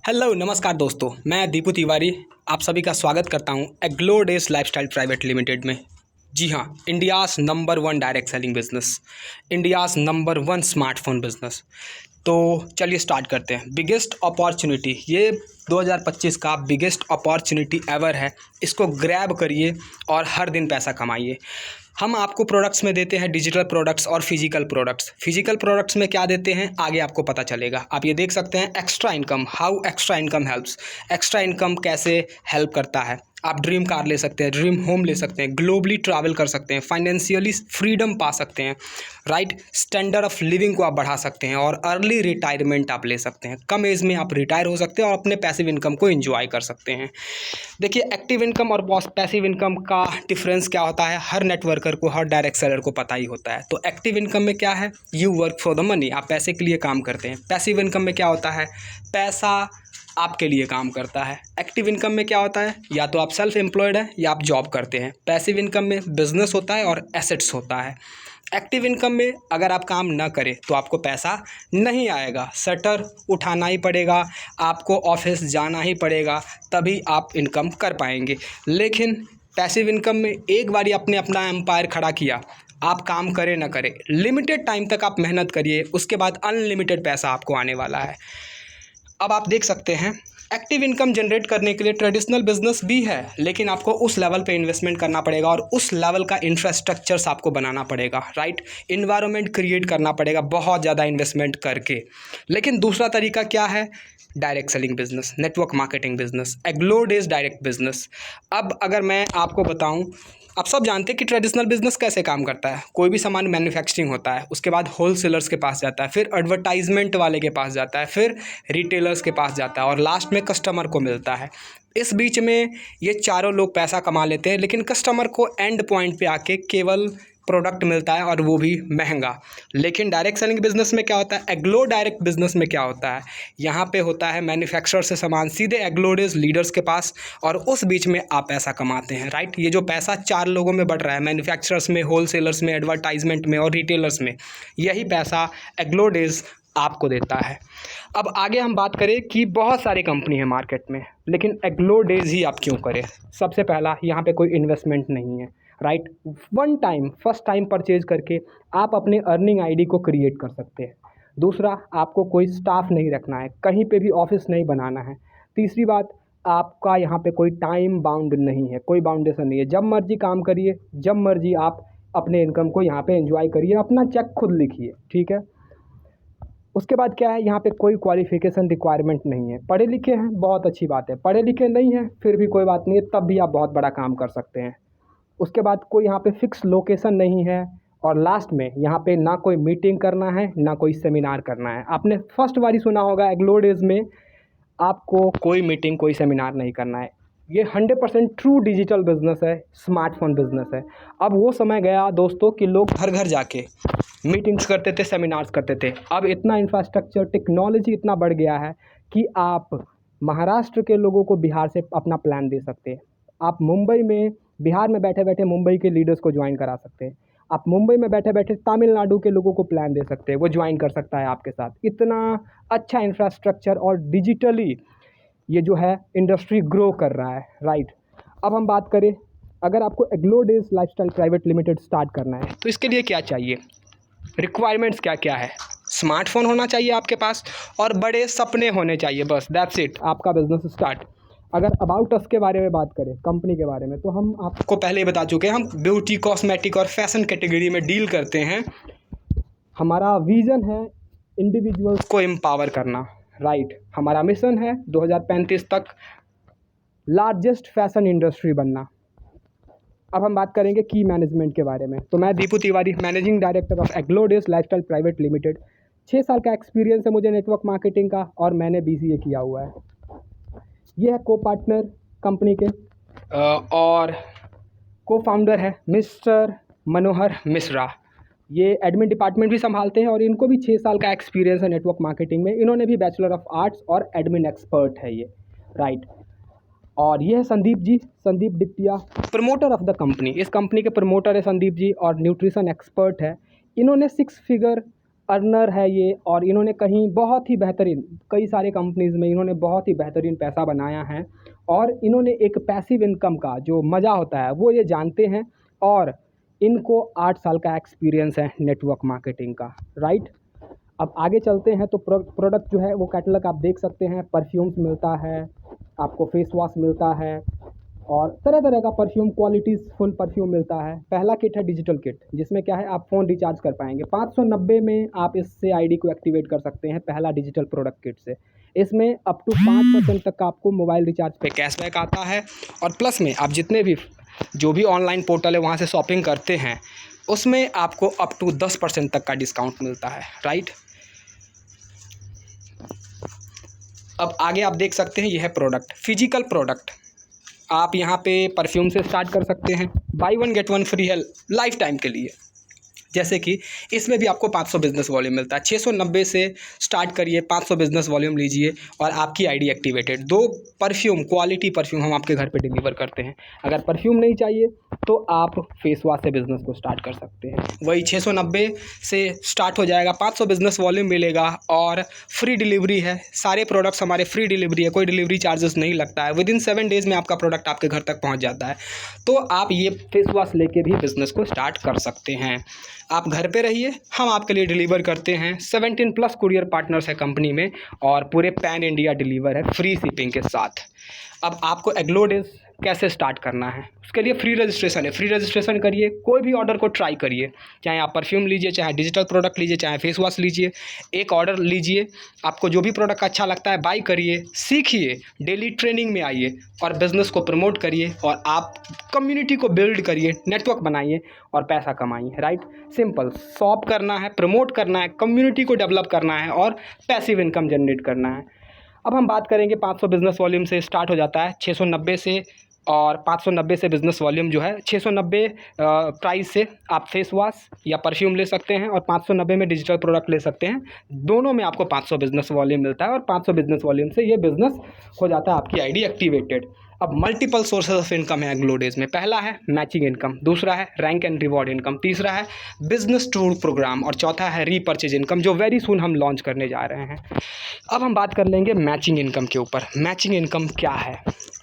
Hello नमस्कार दोस्तों, मैं दीपू तिवारी आप सभी का स्वागत करता हूं एग्लो डेज लाइफस्टाइल प्राइवेट लिमिटेड में। जी हाँ, India's number one direct selling business, India's number one smartphone business. तो चलिए स्टार्ट करते हैं। बिगेस्ट अपॉर्चुनिटी, ये 2025 का बिगेस्ट अपॉर्चुनिटी एवर है। इसको ग्रैब करिए और हर दिन पैसा कमाइए। हम आपको प्रोडक्ट्स में देते हैं डिजिटल प्रोडक्ट्स और फिजिकल प्रोडक्ट्स। फिजिकल प्रोडक्ट्स में क्या देते हैं आगे आपको पता चलेगा। आप ये देख सकते हैं extra income, how extra income helps. Extra income कैसे हेल्प करता है। आप ड्रीम कार ले सकते हैं, ड्रीम होम ले सकते हैं, ग्लोबली ट्रैवल कर सकते हैं, फाइनेंशियली फ्रीडम पा सकते हैं, राइट। स्टैंडर्ड ऑफ लिविंग को आप बढ़ा सकते हैं और अर्ली रिटायरमेंट आप ले सकते हैं। कम एज में आप रिटायर हो सकते हैं और अपने पैसिव इनकम को एंजॉय कर सकते हैं। देखिए, एक्टिव इनकम और पैसिव इनकम का डिफरेंस क्या होता है, हर नेटवर्कर को, हर डायरेक्ट सेलर को पता ही होता है। तो एक्टिव इनकम में क्या है, you work for the money, आप पैसे के लिए काम करते हैं। पैसिव इनकम में क्या होता है, पैसा आपके लिए काम करता है। एक्टिव इनकम में क्या होता है, या तो आप सेल्फ एम्प्लॉयड हैं या आप जॉब करते हैं। पैसिव इनकम में बिजनेस होता है और एसेट्स होता है। एक्टिव इनकम में अगर आप काम ना करें तो आपको पैसा नहीं आएगा, शटर उठाना ही पड़ेगा, आपको ऑफिस जाना ही पड़ेगा, तभी आप इनकम कर पाएंगे। लेकिन पैसिव इनकम में एक बार आपने अपना एम्पायर खड़ा किया, आप काम करें ना करें, लिमिटेड टाइम तक आप मेहनत करिए, उसके बाद अनलिमिटेड पैसा आपको आने वाला है। अब आप देख सकते हैं, एक्टिव इनकम जनरेट करने के लिए ट्रेडिशनल बिजनेस भी है, लेकिन आपको उस लेवल पे इन्वेस्टमेंट करना पड़ेगा और उस लेवल का इंफ्रास्ट्रक्चर्स आपको बनाना पड़ेगा, राइट। इन्वायरमेंट क्रिएट करना पड़ेगा बहुत ज़्यादा इन्वेस्टमेंट करके। लेकिन दूसरा तरीका क्या है, direct selling business, network marketing business, एग्लो डेज डायरेक्ट बिजनेस। अब अगर मैं आपको बताऊं, आप सब जानते हैं कि ट्रेडिशनल बिजनेस कैसे काम करता है। कोई भी सामान मैन्युफैक्चरिंग होता है, उसके बाद होलसेलर्स के पास जाता है, फिर एडवर्टाइजमेंट वाले के पास जाता है, फिर रिटेलर्स के पास जाता है और लास्ट में कस्टमर को मिलता है। इस बीच में ये चारों लोग पैसा कमा लेते हैं, लेकिन कस्टमर को एंड पॉइंट पे आके केवल प्रोडक्ट मिलता है और वो भी महंगा। लेकिन डायरेक्ट सेलिंग बिजनेस में क्या होता है, एग्लो डायरेक्ट बिजनेस में क्या होता है, यहाँ पे होता है मैन्युफैक्चरर से सामान सीधे एग्लोडेज लीडर्स के पास और उस बीच में आप पैसा कमाते हैं, राइट। ये जो पैसा चार लोगों में बढ़ रहा है, मैन्युफैक्चरर्स में, होलसेलर्स में, एडवर्टाइजमेंट में और रिटेलर्स में, यही पैसा एग्लोडेज आपको देता है। अब आगे हम बात करें कि बहुत सारी कंपनी है मार्केट में, लेकिन एग्लो डेज ही आप क्यों करें। सबसे पहला, यहाँ पे कोई इन्वेस्टमेंट नहीं है, right. One time, first time purchase करके आप अपने अर्निंग आईडी को क्रिएट कर सकते हैं। दूसरा, आपको कोई स्टाफ नहीं रखना है, कहीं पे भी ऑफिस नहीं बनाना है। तीसरी बात, आपका यहाँ पे कोई टाइम बाउंड नहीं है, कोई बाउंडेशन नहीं है, जब मर्जी काम करिए, जब मर्जी आप अपने इनकम को यहाँ पे एंजॉय करिए, अपना चेक खुद लिखिए, ठीक है। उसके बाद क्या है, यहाँ पे कोई क्वालिफिकेशन रिक्वायरमेंट नहीं है। पढ़े लिखे हैं, बहुत अच्छी बात है। पढ़े लिखे नहीं हैं, फिर भी कोई बात नहीं है, तब भी आप बहुत बड़ा काम कर सकते हैं। उसके बाद कोई यहाँ पे फिक्स लोकेशन नहीं है। और लास्ट में यहाँ पे ना कोई मीटिंग करना है, ना कोई सेमिनार करना है। आपने फर्स्ट बार ही सुना होगा, एग्लो डेज में आपको कोई मीटिंग, कोई सेमिनार नहीं करना है। ये 100% ट्रू डिजिटल बिजनेस है, स्मार्टफोन बिजनेस है। अब वो समय गया दोस्तों कि लोग घर घर जाके मीटिंग्स करते थे, सेमिनार्स करते थे। अब इतना इंफ्रास्ट्रक्चर, टेक्नोलॉजी इतना बढ़ गया है कि आप महाराष्ट्र के लोगों को बिहार से अपना प्लान दे सकते हैं। आप मुंबई में, बिहार में बैठे बैठे मुंबई के लीडर्स को ज्वाइन करा सकते हैं। आप मुंबई में बैठे बैठे तमिलनाडु के लोगों को प्लान दे सकते हैं, वो ज्वाइन कर सकता है आपके साथ। इतना अच्छा इंफ्रास्ट्रक्चर और डिजिटली ये जो है इंडस्ट्री ग्रो कर रहा है, राइट। अब हम बात करें, अगर आपको एग्लो days lifestyle private limited start करना है तो इसके लिए क्या चाहिए, रिक्वायरमेंट्स क्या क्या है। स्मार्टफोन होना चाहिए आपके पास और बड़े सपने होने चाहिए, बस दैट्स इट, आपका बिजनेस स्टार्ट। अगर अबाउट अस के बारे में बात करें, कंपनी के बारे में, तो हम आपको पहले ही बता चुके हैं, हम ब्यूटी, कॉस्मेटिक और फैशन कैटेगरी में डील करते हैं। हमारा विज़न है इंडिविजुअल्स को एम्पावर करना, राइट। हमारा मिशन है 2035 तक लार्जेस्ट फैशन इंडस्ट्री बनना। अब हम बात करेंगे की मैनेजमेंट के बारे में। तो मैं Deepu Tiwari, managing director of एग्लो डेज लाइफस्टाइल प्राइवेट लिमिटेड। 6 साल का एक्सपीरियंस है मुझे नेटवर्क मार्केटिंग का और मैंने BCA किया हुआ है। ये है को पार्टनर कंपनी के और को फाउंडर है मिस्टर मनोहर मिश्रा। ये एडमिन डिपार्टमेंट भी संभालते हैं और इनको भी 6 साल का एक्सपीरियंस है नेटवर्क मार्केटिंग में। इन्होंने भी बैचलर ऑफ आर्ट्स और एडमिन एक्सपर्ट है ये, राइट। और ये है Sandeep ji, Sandeep Diptiya, promoter of the company. इस कंपनी के प्रमोटर है संदीप जी और न्यूट्रिशन एक्सपर्ट है। इन्होंने 6 फिगर अर्नर है ये, और इन्होंने कहीं बहुत ही बेहतरीन, कई सारे कंपनीज़ में इन्होंने बहुत ही बेहतरीन पैसा बनाया है, और इन्होंने एक पैसिव इनकम का जो मज़ा होता है वो ये जानते हैं, और इनको 8 साल का एक्सपीरियंस है नेटवर्क मार्केटिंग का, राइट। अब आगे चलते हैं तो प्रोडक्ट जो है वो कैटलॉग आप देख सकते हैं। परफ्यूम्स मिलता है आपको, फेस वॉश मिलता है, और तरह तरह का परफ्यूम, क्वालिटीज़ फुल परफ्यूम मिलता है। पहला किट है डिजिटल किट, जिसमें क्या है आप फ़ोन रिचार्ज कर पाएंगे 590 में, आप इससे आईडी को एक्टिवेट कर सकते हैं पहला डिजिटल प्रोडक्ट किट से। इसमें अप टू 5% तक का आपको मोबाइल रिचार्ज पे कैशबैक आता है, और प्लस में आप जितने भी जो भी ऑनलाइन पोर्टल है वहाँ से शॉपिंग करते हैं उसमें आपको अप टू 10% तक का डिस्काउंट मिलता है, राइट। अब आगे आप देख सकते हैं, यह है प्रोडक्ट, फिजिकल प्रोडक्ट। आप यहाँ पे परफ्यूम से स्टार्ट कर सकते हैं, बाई 1 गेट 1 फ्री है लाइफ टाइम के लिए। जैसे कि इसमें भी आपको 500 बिज़नेस वॉल्यूम मिलता है। 690 से स्टार्ट करिए, 500 बिज़नेस वॉल्यूम लीजिए और आपकी ID activated. 2 perfume, quality perfume हम आपके घर पे डिलीवर करते हैं। अगर परफ्यूम नहीं चाहिए तो आप फेस वॉश से बिज़नेस को स्टार्ट कर सकते हैं। वही 690 से स्टार्ट हो जाएगा, 500 बिज़नेस वॉल्यूम मिलेगा, और फ्री डिलीवरी है। सारे प्रोडक्ट्स हमारे फ्री डिलीवरी है, कोई डिलीवरी चार्जेस नहीं लगता है। विदिन 7 डेज़ में आपका प्रोडक्ट आपके घर तक पहुँच जाता है। तो आप ये फेस वॉश लेके भी बिज़नेस को स्टार्ट कर सकते हैं। आप घर पे रहिए, हम आपके लिए डिलीवर करते हैं। 17+ कुरियर पार्टनर्स है कंपनी में, और पूरे पैन इंडिया डिलीवर है फ्री शिपिंग के साथ। अब आपको एग्लो डेज़ कैसे स्टार्ट करना है, उसके लिए फ्री रजिस्ट्रेशन है। फ्री रजिस्ट्रेशन करिए, कोई भी ऑर्डर को ट्राई करिए, चाहे आप परफ्यूम लीजिए, चाहे डिजिटल प्रोडक्ट लीजिए, चाहे फेस वॉश लीजिए। एक ऑर्डर लीजिए, आपको जो भी प्रोडक्ट अच्छा लगता है बाय करिए, सीखिए, डेली ट्रेनिंग में आइए, और बिज़नेस को प्रमोट करिए, और आप कम्युनिटी को बिल्ड करिए, नेटवर्क बनाइए और पैसा कमाइए, राइट। सिंपल, शॉप करना है, प्रमोट करना है, कम्युनिटी को डेवलप करना है, और पैसिव इनकम जनरेट करना है। अब हम बात करेंगे 500 बिज़नेस वॉल्यूम से स्टार्ट हो जाता है, 690 से, और 590 से बिज़नेस वॉल्यूम जो है 690 प्राइस से आप फेस वॉश या परफ्यूम ले सकते हैं, और 590 में डिजिटल प्रोडक्ट ले सकते हैं। दोनों में आपको 500 बिज़नेस वॉल्यूम मिलता है, और 500 बिज़नेस वॉल्यूम से ये बिज़नेस हो जाता है आपकी आईडी एक्टिवेटेड। अब मल्टीपल सोर्सेज ऑफ इनकम है एग्लो डेज़ में। पहला है मैचिंग इनकम, दूसरा है रैंक एंड रिवॉर्ड इनकम, तीसरा है बिजनेस टूर प्रोग्राम, और चौथा है रीपर्चेज इनकम, जो वेरी सून हम लॉन्च करने जा रहे हैं। अब हम बात कर लेंगे मैचिंग इनकम के ऊपर। मैचिंग इनकम क्या है?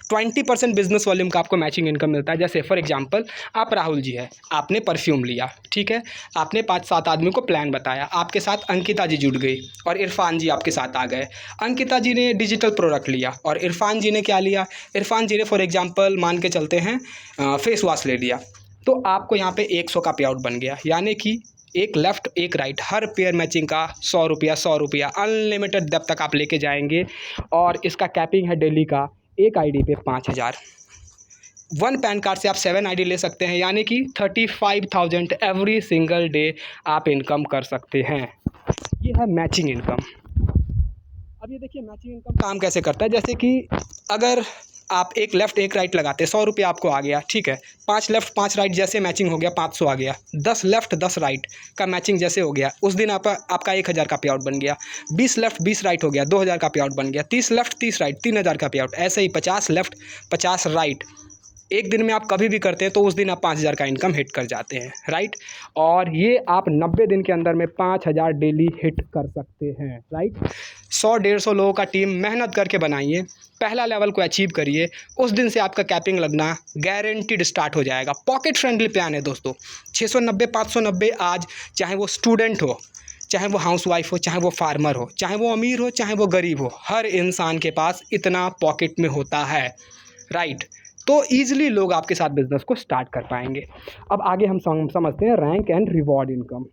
20% बिजनेस वॉल्यूम का आपको मैचिंग इनकम मिलता है। जैसे फॉर एग्जांपल, आप राहुल जी है, आपने परफ्यूम लिया, ठीक है, आपने 5-7 आदमी को प्लान बताया, आपके साथ अंकिता जी जुड़ गई और इरफान जी आपके साथ आ गए। अंकिता जी ने डिजिटल प्रोडक्ट लिया, और इरफान जी ने क्या लिया? इरफान जी ने फॉर एग्जांपल मान के चलते हैं फेस वॉश ले लिया। तो आपको यहाँ पे 100 का पे आउट बन गया, यानी कि एक लेफ्ट एक राइट, हर पेयर मैचिंग का 100 रुपया 100 रुपया, अनलिमिटेड डेप्थ तक आप लेके जाएंगे। और इसका कैपिंग है डेली का, एक आईडी पे 5000। 1 पैन कार्ड से आप 7 आईडी ले सकते हैं, यानी कि 35,000 एवरी सिंगल डे आप इनकम कर सकते हैं। ये है मैचिंग इनकम। अब ये देखिए मैचिंग इनकम काम कैसे करता है। जैसे कि अगर आप एक लेफ़्ट एक राइट लगाते, 100 रुपये आपको आ गया, ठीक है। 5 लेफ़्ट 5 राइट जैसे मैचिंग हो गया, 500 आ गया। 10 लेफ़्ट 10 राइट का मैचिंग जैसे हो गया, उस दिन आपका 1000 का पे आउट बन गया। 20 लेफ़्ट 20 राइट हो गया, 2000 का पे आउट बन गया। 30 लेफ़्ट 30 राइट, 3000 का पे आउट। ऐसे ही 50 लेफ़्ट 50 राइट एक दिन में आप कभी भी करते हैं तो उस दिन आप 5000 का इनकम हिट कर जाते हैं, राइट। और ये आप 90 दिन के अंदर में 5000 डेली हिट कर सकते हैं, राइट। 100-150 लोगों का टीम मेहनत करके बनाइए, पहला लेवल को अचीव करिए, उस दिन से आपका कैपिंग लगना गारंटीड स्टार्ट हो जाएगा। पॉकेट फ्रेंडली प्लान है दोस्तों। 690 590 आज, चाहे वो स्टूडेंट हो, चाहे वो हाउसवाइफ हो, चाहे वो फार्मर हो, चाहे वो अमीर हो, चाहे वो गरीब हो, हर इंसान के पास इतना पॉकेट में होता है, राइट। तो ईजिली लोग आपके साथ बिजनेस को स्टार्ट कर पाएंगे। अब आगे हम समझते हैं रैंक एंड रिवॉर्ड इनकम,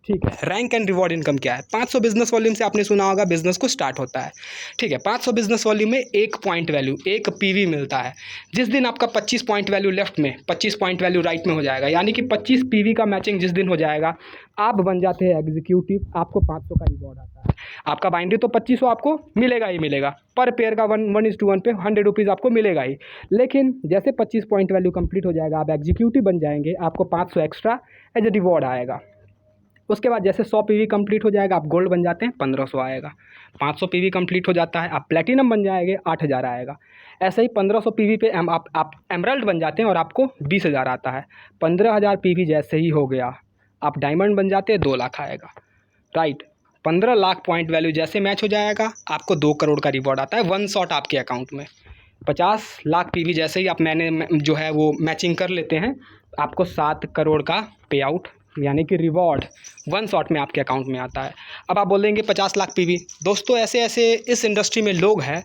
ठीक है। रैंक एंड रिवॉर्ड इनकम क्या है? 500 बिजनेस वॉल्यूम से आपने सुना होगा बिजनेस को स्टार्ट होता है, ठीक है। 500 बिजनेस वॉल्यूम में 1 पॉइंट वैल्यू, 1 पीवी मिलता है। जिस दिन आपका 25 पॉइंट वैल्यू लेफ्ट में, 25 पॉइंट वैल्यू राइट में हो जाएगा, यानी कि 25 पीवी का मैचिंग जिस दिन हो जाएगा, आप बन जाते हैं एग्जीक्यूटिव। आपको 500 का रिवॉर्ड आता है। आपका बाइंड्री तो 2500 आपको मिलेगा ही मिलेगा, पर पेयर का 1:1 पे 100 रुपीज़ आपको मिलेगा ही। लेकिन जैसे 25 पॉइंट वैल्यू कंप्लीट हो जाएगा, आप एग्जीक्यूटिव बन जाएंगे, आपको 500 एक्स्ट्रा एज ए रिवॉर्ड आएगा। उसके बाद जैसे 100 पीवी कंप्लीट हो जाएगा, आप गोल्ड बन जाते हैं, 1500 आएगा। 500 पीवी कंप्लीट हो जाता है, आप प्लेटिनम बन जाएंगे, 8000 आएगा। ऐसे ही 1500 पीवी पे आप एमरल्ड बन जाते हैं और आपको 20000 आता है। 15000 पीवी जैसे ही हो गया, आप डायमंड बन जाते हैं, 2 लाख आएगा, राइट। 15 लाख पॉइंट वैल्यू जैसे मैच हो जाएगा आपको 2 करोड़ का रिवॉर्ड आता है वन शॉट आपके अकाउंट में। 50 लाख पीवी जैसे ही आप जो है वो मैचिंग कर लेते हैं, आपको 7 करोड़ का पे आउट यानी कि रिवॉर्ड वन शॉट में आपके अकाउंट में आता है। अब आप बोलेंगे 50 लाख पीवी, दोस्तों ऐसे ऐसे इस इंडस्ट्री में लोग हैं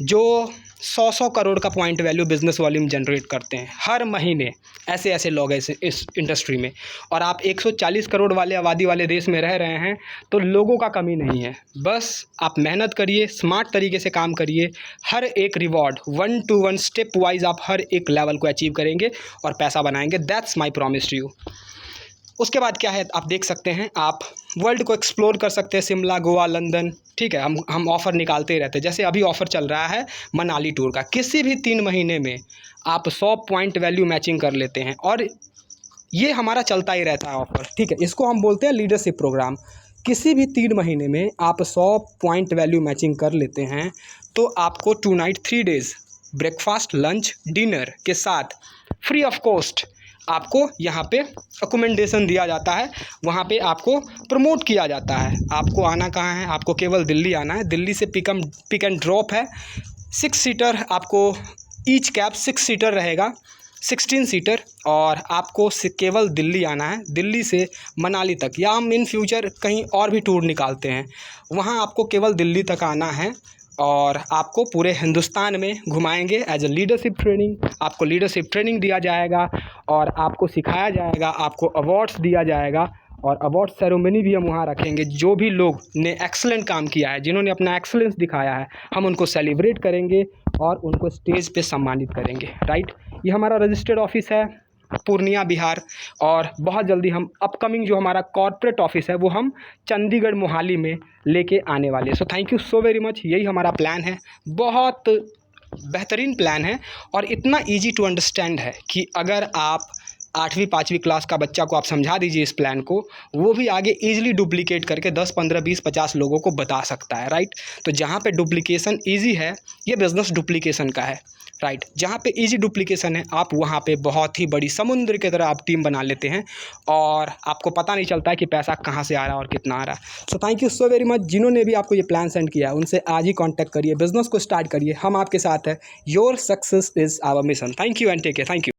जो 100 करोड़ का point value business volume generate करते हैं हर महीने। ऐसे ऐसे लोग हैं इस इंडस्ट्री में, और आप 140 करोड़ वाले आबादी वाले देश में रह रहे हैं, तो लोगों का कमी नहीं है। बस आप मेहनत करिए, स्मार्ट तरीके से काम करिए, हर एक रिवॉर्ड 1 to 1 स्टेप वाइज आप हर एक लेवल को अचीव करेंगे और पैसा बनाएंगे। That's my promise to you. उसके बाद क्या है, आप देख सकते हैं, आप वर्ल्ड को एक्सप्लोर कर सकते हैं, शिमला, गोवा, लंदन, ठीक है। हम ऑफ़र निकालते ही रहते हैं। जैसे अभी ऑफ़र चल रहा है मनाली टूर का, किसी भी 3 महीने में आप 100 पॉइंट वैल्यू मैचिंग कर लेते हैं, और ये हमारा चलता ही रहता है ऑफ़र, ठीक है। इसको हम बोलते हैं लीडरशिप प्रोग्राम। किसी भी 3 महीने में आप 100 पॉइंट वैल्यू मैचिंग कर लेते हैं तो आपको 2 night 3 days breakfast, lunch, dinner के साथ फ्री ऑफ कॉस्ट आपको यहाँ पे अकोमेंडेशन दिया जाता है, वहाँ पे आपको प्रमोट किया जाता है। आपको आना कहाँ है, आपको केवल दिल्ली आना है। दिल्ली से पिक एंड ड्रॉप है। 6 सीटर आपको, ईच कैब 6 सीटर रहेगा, 16 सीटर, और आपको केवल दिल्ली आना है। दिल्ली से मनाली तक, या हम इन फ्यूचर कहीं और भी टूर निकालते हैं, वहाँ आपको केवल दिल्ली तक आना है और आपको पूरे हिंदुस्तान में घुमाएंगे एज अ लीडरशिप ट्रेनिंग। आपको लीडरशिप ट्रेनिंग दिया जाएगा और आपको सिखाया जाएगा, आपको अवार्ड्स दिया जाएगा, और अवार्ड सेरेमनी भी हम वहाँ रखेंगे। जो भी लोग ने एक्सीलेंट काम किया है, जिन्होंने अपना एक्सीलेंस दिखाया है, हम उनको सेलिब्रेट करेंगे और उनको स्टेज पे सम्मानित करेंगे, राइट। ये हमारा रजिस्टर्ड ऑफिस है पूर्णिया, बिहार, और बहुत जल्दी हम अपकमिंग जो हमारा कॉर्पोरेट ऑफिस है वो हम चंडीगढ़, मोहाली में लेके आने वाले। So thank you so very much. यही हमारा प्लान है, बहुत बेहतरीन प्लान है, और इतना ईजी टू अंडरस्टैंड है कि अगर आप 8वीं 5वीं क्लास का बच्चा को आप समझा दीजिए इस प्लान को, वो भी आगे ईजिली डुप्लीकेट करके 10, 15, 20, 50 लोगों को बता सकता है, राइट। तो जहाँ पे डुप्लीकेशन ईजी है, ये बिज़नेस डुप्लीकेशन का है, राइट। जहाँ पे इजी डुप्लीकेशन है, आप वहाँ पे बहुत ही बड़ी समुद्र की तरह आप टीम बना लेते हैं, और आपको पता नहीं चलता है कि पैसा कहाँ से आ रहा है और कितना आ रहा है। So thank you so very much. जिन्होंने भी आपको ये प्लान सेंड किया है, उनसे आज ही कॉन्टैक्ट करिए, बिजनेस को स्टार्ट करिए, हम आपके साथ हैं। Your success is our mission. Thank you and take care. Thank you.